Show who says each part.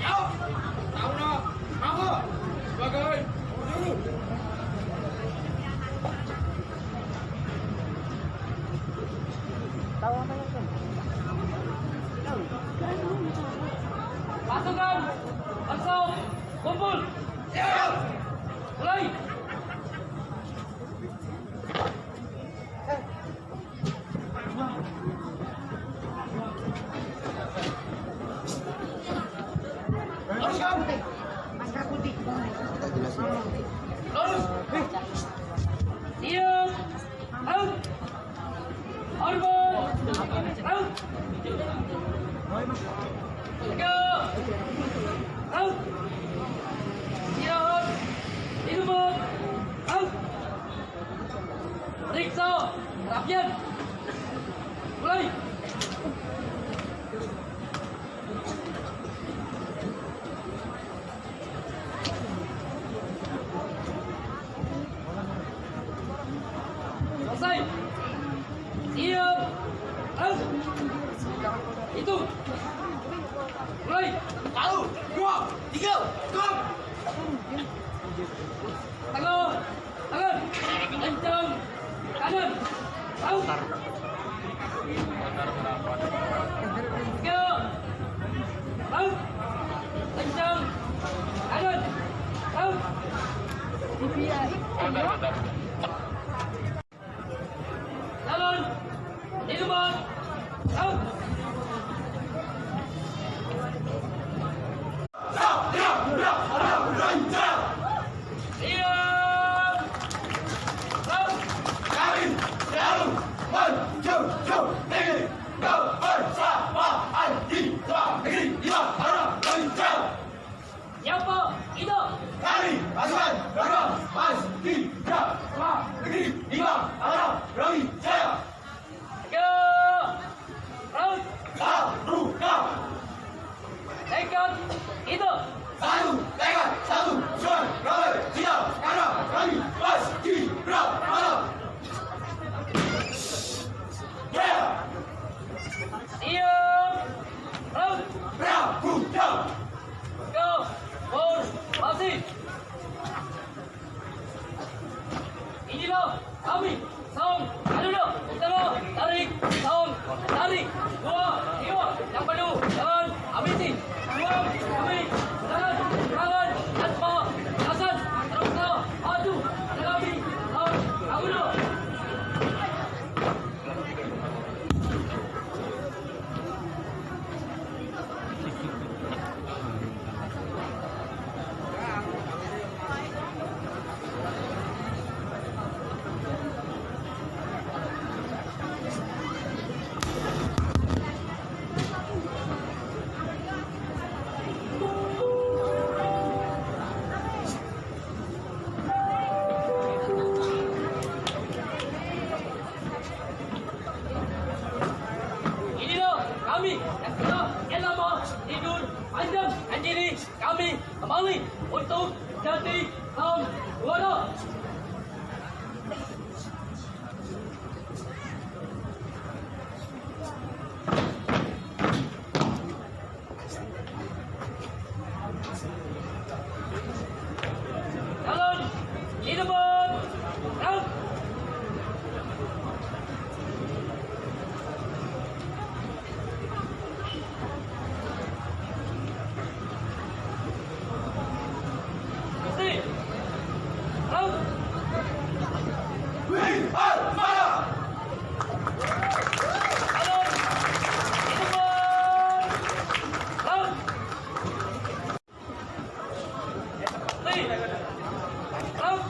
Speaker 1: Jawab. Taruna Bravo sebagai juru.
Speaker 2: Pasukan langsung kumpul.
Speaker 1: Siap.
Speaker 2: Mulai.
Speaker 1: Lurus kamu. Lurus.
Speaker 2: Diam. Out. Hormat. Out. Tegak. Out. Istirahat. Di tempat. Out. Periksa. Rapian. Mulai. Selesai. Siap. Out. Itu. Mulai.
Speaker 1: 1, 2, 3, stop.
Speaker 2: Tangan. Tangan. Kencang. Kanan. Out. Tiga. Out. Kencang. Kanan. Out. Jalan. Di depan. Out. Diam. Out.
Speaker 1: Kami selalu menjunjung tinggi kebersamaan kita negeri kita Taruna Brawijaya.
Speaker 2: Siapa kita?
Speaker 1: Kami pasukan paskib SMAN negeri kita Taruna Brawijaya.
Speaker 2: Tegak. Out.
Speaker 1: Taruna.
Speaker 2: Tekad kita.
Speaker 1: Satu tekad, satu suara Brawijaya Taruna Brawijaya paskib SMAN.
Speaker 2: Diam. Out.
Speaker 1: Brawijaya.
Speaker 2: Go. Formasi. Inilah kami. Song. Taruna. Utara. Tarik. Song. Tarik. 2, 3. Yang penuh. Jalan. Ambisi. 2. Kami. Jalan. Serangan. Tanpa. Kasan. Teruslah. Maju. Kami. Song. Taruna. Kami yang sudah sekian lama tidur panjang dan kini kami kembali untuk jadi kaum juara. Jalan di depan. Out. Out.
Speaker 1: We are Mara.
Speaker 2: Jalan di depan. Out. Out.